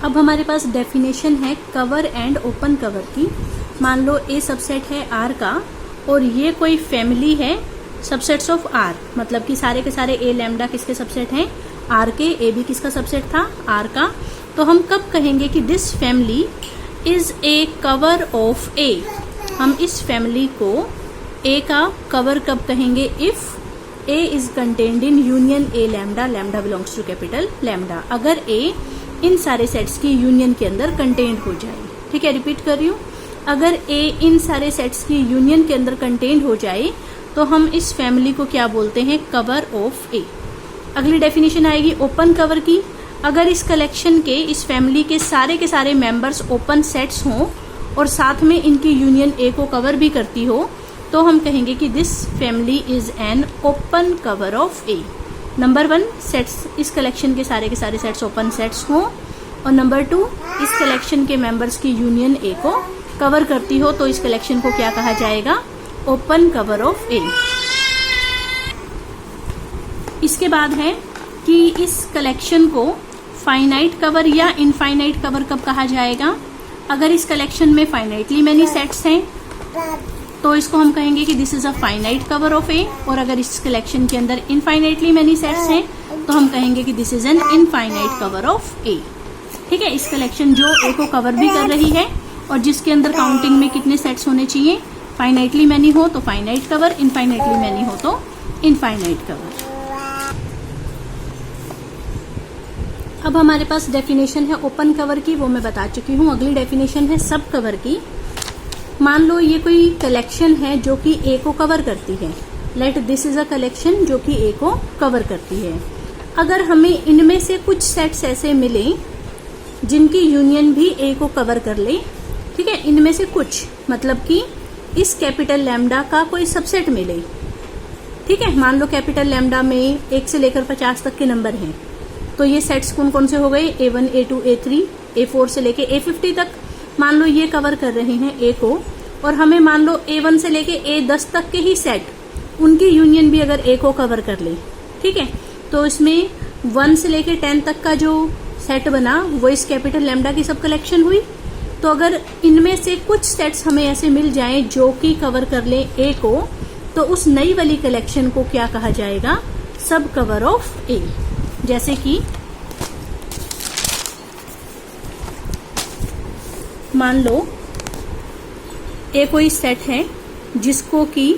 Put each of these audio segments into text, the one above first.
अब हमारे पास डेफिनेशन है कवर एंड ओपन कवर की। मान लो ए सबसेट है आर का और ये कोई फैमिली है सबसेट्स ऑफ आर, मतलब कि सारे के सारे ए लैम्डा किसके सबसेट हैं, आर के। ए भी किसका सबसेट था, आर का। तो हम कब कहेंगे कि this family is a cover of A, हम इस फैमिली को ए का कवर कब कहेंगे, if A is contained in union A lambda, lambda belongs to capital lambda, अगर ए इन सारे सेट्स की यूनियन के अंदर कंटेन्ड हो जाए। ठीक है, रिपीट कर रही हूँ, अगर ए इन सारे सेट्स की यूनियन के अंदर कंटेन्ड हो जाए तो हम इस फैमिली को क्या बोलते हैं, कवर ऑफ ए। अगली डेफिनेशन आएगी ओपन कवर की। अगर इस कलेक्शन के, इस फैमिली के सारे मेंबर्स ओपन सेट्स हों और साथ में इनकी यूनियन ए को कवर भी करती हो तो हम कहेंगे कि this family is an open cover of A. Number 1, sets, इस कलेक्शन के सारे सेट्स ओपन सेट्स हों, और नंबर 2, इस कलेक्शन के मेंबर्स की यूनियन ए को कवर करती हो तो इस कलेक्शन को क्या कहा जाएगा, ओपन कवर ऑफ ए। इसके बाद है कि इस कलेक्शन को फाइनाइट कवर या इनफाइनाइट कवर कब कहा जाएगा। अगर इस कलेक्शन में फाइनाइटली मैनी सेट्स हैं तो इसको हम कहेंगे कि this is a finite cover of A, और अगर इस कलेक्शन के अंदर इनफाइनाइटली मैनी सेट्स हैं तो हम कहेंगे कि this is an infinite cover of A. ठीक है, इस कलेक्शन जो ए को कवर भी कर रही है और जिसके अंदर काउंटिंग में कितने सेट्स होने चाहिए, फाइनाइटली मैनी हो तो फाइनाइट कवर, इनफाइनाइटली मैनी हो तो इनफाइनाइट कवर। अब हमारे पास डेफिनेशन है ओपन कवर की, वो मैं बता चुकी हूँ। अगली डेफिनेशन है सब कवर की। मान लो ये कोई कलेक्शन है जो कि ए को कवर करती है, let this is a collection जो कि ए को कवर करती है। अगर हमें इनमें से कुछ सेट्स ऐसे मिले जिनकी यूनियन भी ए को कवर कर ले, ठीक है, इनमें से कुछ, मतलब कि इस कैपिटल लैम्डा का कोई सबसेट मिले। ठीक है, मान लो कैपिटल लैम्डा में 1 से लेकर 50 तक के नंबर हैं, तो ये सेट्स कौन कौन से हो गए, A1, A2, A3, A4 से लेके A50 तक। मान लो ये कवर कर रहे हैं ए को, और हमें मान लो A1 से लेके A10 तक के ही सेट, उनकी यूनियन भी अगर ए को कवर कर ले, ठीक है, तो इसमें 1 से लेके 10 तक का जो सेट बना वो इस कैपिटल लैम्डा की सब कलेक्शन हुई। तो अगर इनमें से कुछ सेट्स हमें ऐसे मिल जाएं जो कि कवर कर ले ए को, तो उस नई वाली कलेक्शन को क्या कहा जाएगा, सब कवर ऑफ ए। जैसे कि मान लो ए कोई सेट है जिसको कि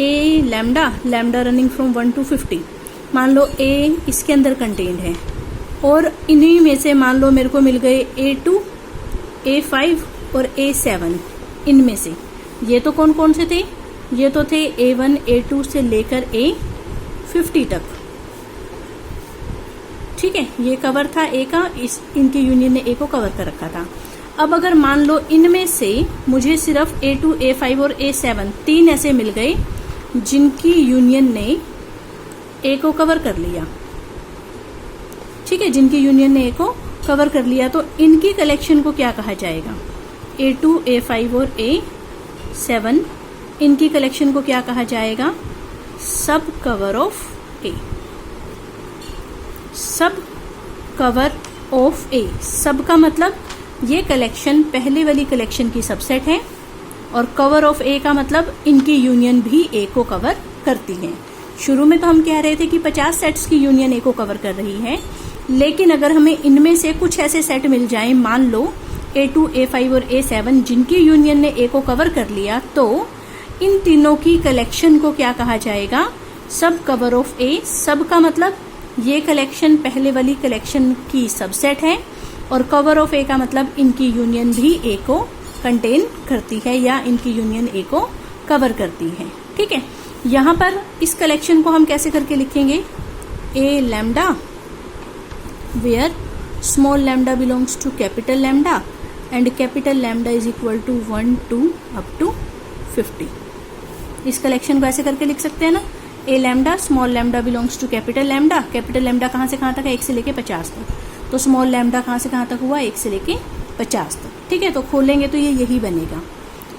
A lambda, lambda running from 1 to 50, मान लो ए इसके अंदर कंटेन्ड है, और इन्हीं में से मान लो मेरे को मिल गए A2, A5 और A7। इनमें से ये तो कौन कौन से थे, ये तो थे A1, A2 से लेकर A50 तक। ठीक है, ये कवर था ए का, इनकी यूनियन ने ए को कवर कर रखा था। अब अगर मान लो इनमें से मुझे सिर्फ A2, A5 और A7 3 ऐसे मिल गए जिनकी यूनियन ने ए को कवर कर लिया, ठीक है, जिनकी यूनियन ने ए को कवर कर लिया, तो इनकी कलेक्शन को क्या कहा जाएगा, A2, A5 और A7, इनकी कलेक्शन को क्या कहा जाएगा, सब कवर ऑफ ए। सब कवर ऑफ ए, सब का मतलब ये कलेक्शन पहले वाली कलेक्शन की सबसेट है, और कवर ऑफ ए का मतलब इनकी यूनियन भी ए को कवर करती है। शुरू में तो हम कह रहे थे कि 50 सेट्स की यूनियन ए को कवर कर रही है, लेकिन अगर हमें इनमें से कुछ ऐसे सेट मिल जाएं, मान लो A2, A5 और A7, जिनकी यूनियन ने ए को कवर कर लिया, तो इन तीनों की कलेक्शन को क्या कहा जाएगा, सब कवर ऑफ ए। सब का मतलब ये कलेक्शन पहले वाली कलेक्शन की सबसेट है, और कवर ऑफ ए का मतलब इनकी यूनियन भी ए को कंटेन करती है या इनकी यूनियन ए को कवर करती है। ठीक है, यहाँ पर इस कलेक्शन को हम कैसे करके लिखेंगे, A lambda where small lambda belongs to capital lambda and capital lambda is equal to 1 to up to 50। इस कलेक्शन को ऐसे करके लिख सकते हैं ना, A lambda small lambda belongs to capital lambda. Capital lambda कहाँ से कहाँ तक है, 1 से लेके 50 तक, तो स्मॉल लैम्डा कहाँ से कहाँ तक हुआ, 1 से लेके 50 तक। ठीक है, तो खोलेंगे तो ये यही बनेगा।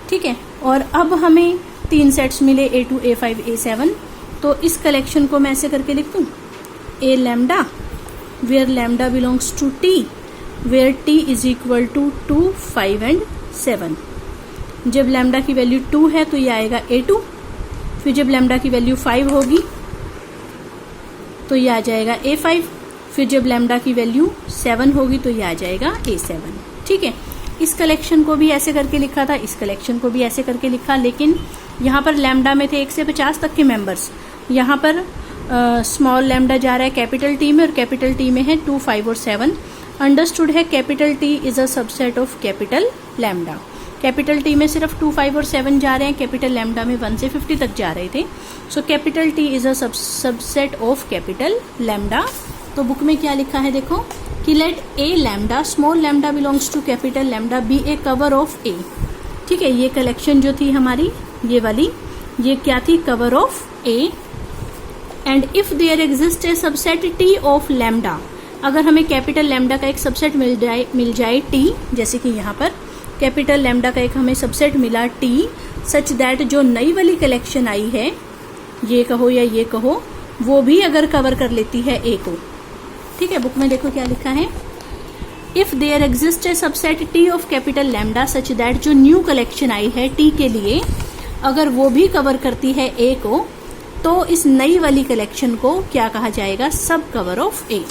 ठीक है, और अब हमें 3 सेट्स मिले A2, A5, A7, तो इस कलेक्शन को मैं ऐसे करके लिख दूँ, A lambda where lambda belongs to T where t is equal to 2, 5 and 7। जब लैम्डा की वैल्यू 2 है तो ये आएगा A2, फिर जब लैम्डा की वैल्यू 5 होगी तो ये आ जाएगा A5, फिर जब लैम्डा की वैल्यू 7 होगी तो ये आ जाएगा A7। ठीक है, इस कलेक्शन को भी ऐसे करके लिखा था, इस कलेक्शन को भी ऐसे करके लिखा, लेकिन यहाँ पर लैम्डा में थे 1 से 50 तक के मेंबर्स, यहाँ पर स्मॉल लैम्डा जा रहा है कैपिटल टी में, और कैपिटल टी में है 2, 5 और 7। अंडरस्टूड है capital T is a subset of capital lambda. Capital T में सिर्फ 2, 5 और 7 जा रहे हैं, कैपिटल लैम्डा में 1 से 50 तक जा रहे थे। So capital T is a subset of capital lambda. तो बुक में क्या लिखा है देखो कि let A lambda small lambda belongs to capital lambda be a cover of A. ठीक है, ये कलेक्शन जो थी हमारी ये वाली, ये क्या थी, cover of A. And if there exist a subset T of lambda, अगर हमें कैपिटल लैम्डा का एक सबसेट मिल जाए टी, जैसे कि यहाँ पर कैपिटल लैम्डा का एक हमें सबसेट मिला टी, सच दैट जो नई वाली कलेक्शन आई है, ये कहो या ये कहो, वो भी अगर कवर कर लेती है ए को। ठीक है, बुक में देखो क्या लिखा है, if there exist a subset T of capital lambda such that जो न्यू कलेक्शन आई है टी के लिए, अगर वो भी कवर करती है ए को, तो इस नई वाली कलेक्शन को क्या कहा जाएगा, सब कवर ऑफ ए।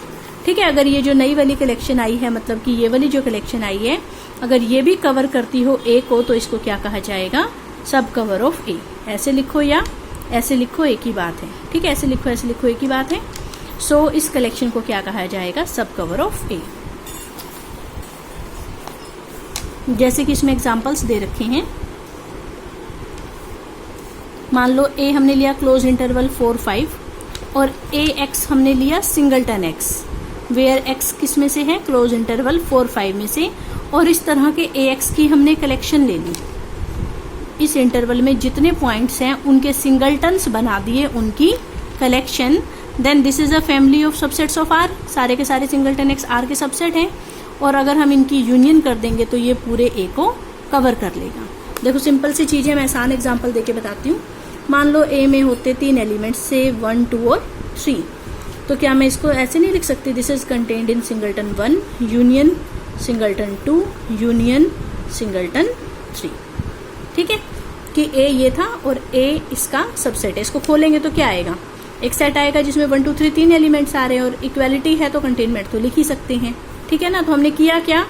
ठीक है, अगर ये जो नई वाली कलेक्शन आई है, मतलब कि ये वाली जो कलेक्शन आई है, अगर ये भी कवर करती हो ए को, तो इसको क्या कहा जाएगा, सब कवर ऑफ ए। ऐसे लिखो या ऐसे लिखो, एक ही बात है। ठीक है, ऐसे लिखो ऐसे लिखो, एक ही बात है। सो इस कलेक्शन को क्या कहा जाएगा, सब कवर ऑफ ए। जैसे कि इसमें एग्जांपल्स दे रखे हैं, मान लो ए हमने लिया क्लोज इंटरवल 4, 5 और ए एक्स हमने लिया सिंगलटन एक्स, वेयर एक्स किस में से है, क्लोज इंटरवल 4, 5 में से, और इस तरह के ए एक्स की हमने कलेक्शन ले ली। इस इंटरवल में जितने पॉइंट्स हैं उनके सिंगलटन्स बना दिए, उनकी collection. Then this is a family of subsets of R, सारे के सारे सिंगलटन एक्स आर के सबसेट हैं, और अगर हम इनकी यूनियन कर देंगे तो ये पूरे ए को कवर कर लेगा। देखो सिंपल सी चीज है, मैं आसान एग्जांपल देके बताती हूँ। मान लो ए में होते 3 एलिमेंट्स से 1, 2 और 3, तो क्या मैं इसको ऐसे नहीं लिख सकती, this is contained in singleton 1 union singleton 2 union singleton 3। ठीक है, कि ए ये था और ए इसका सबसेट है। इसको खोलेंगे तो क्या आएगा, एक सेट आएगा जिसमें 1, 2, 3 3 एलिमेंट्स आ रहे हैं, और इक्वालिटी है तो कंटेनमेंट तो लिख ही सकते हैं। ठीक है ना, तो हमने किया क्या,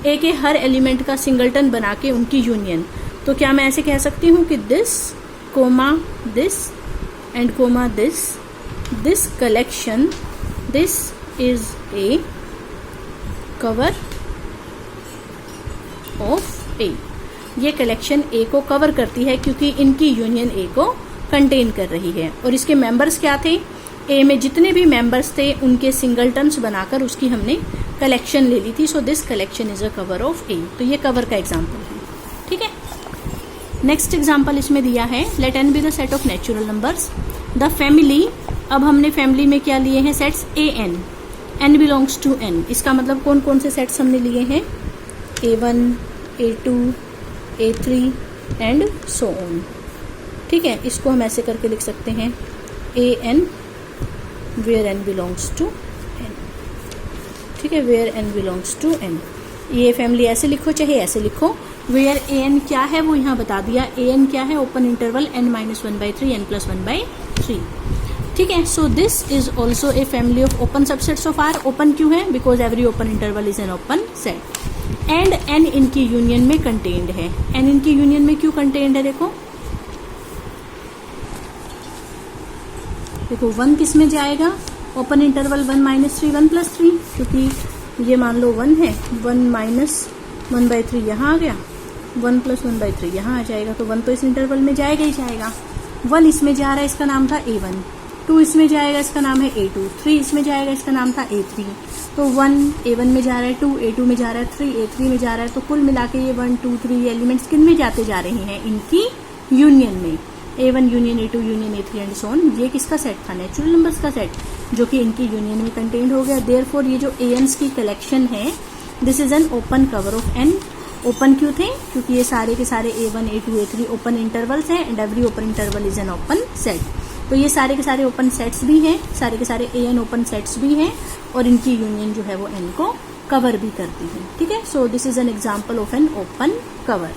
ए के हर एलिमेंट का सिंगलटन बना के उनकी यूनियन। तो क्या मैं ऐसे कह सकती हूँ कि this comma this and comma this collection, this is a cover of A. ये कलेक्शन ए को कवर करती है क्योंकि इनकी यूनियन ए को कंटेन कर रही है। और इसके मेंबर्स क्या थे, ए में जितने भी मेंबर्स थे उनके सिंगलटन्स बनाकर उसकी हमने कलेक्शन ले ली थी। So this collection is a cover of A. तो ये कवर का एग्जाम्पल है। ठीक है, नेक्स्ट एग्जाम्पल इसमें दिया है, let N be the set of natural numbers the family. अब हमने फैमिली में क्या लिए हैं, sets A N, N belongs to N. इसका मतलब कौन कौन से सेट्स हमने लिए हैं, A1, A2, A3 and so on. ठीक है, इसको हम ऐसे करके लिख सकते हैं AN where N belongs to N. ठीक है, where N belongs to N. ये फैमिली ऐसे लिखो चाहे ऐसे लिखो। वेयर AN क्या है वो यहाँ बता दिया, AN क्या है, ओपन इंटरवल n-1/3 n+1/3। ठीक है, so this is also a family of open subsets of R. Open क्यों है, because every open interval is an open set. And N इनकी यूनियन में कंटेन्ड है। एन इनकी यूनियन में क्यों कंटेन्ड है, देखो 1 किस में जाएगा, ओपन इंटरवल 1-3 1+3, क्योंकि ये मान लो 1 है, 1-1/3 यहाँ आ गया, 1+1/3 यहाँ आ जाएगा, तो 1 तो इस इंटरवल में जाएगा ही जाएगा। 1 इसमें जा रहा है, इसका नाम था A1, 2 इसमें जाएगा, इसका नाम है A2, 3 इसमें जाएगा, इसका नाम था A3। तो 1 A1 में जा रहा है, 2 A2 में जा रहा है, 3 A3 में जा रहा है। तो कुल मिला के ये 1, 2, 3 एलिमेंट्स किन में जाते जा रहे हैं, इनकी यूनियन में। A1 union A2 union A3 and so on. ये किसका सेट था, नेचुरल नंबर्स का सेट, जो कि इनकी यूनियन में कंटेन्ड हो गया। देयरफॉर ये जो ANs की कलेक्शन है, this is an open cover of N। Open क्यों थे, क्योंकि ये सारे के सारे A1 A2 A3 open intervals हैं, and every open interval is an open set. तो ये सारे के सारे ओपन सेट्स भी हैं, सारे के सारे AN ओपन सेट्स भी हैं, और इनकी यूनियन जो है वो N को कवर भी करती है। ठीक है, so this is an example of an open cover.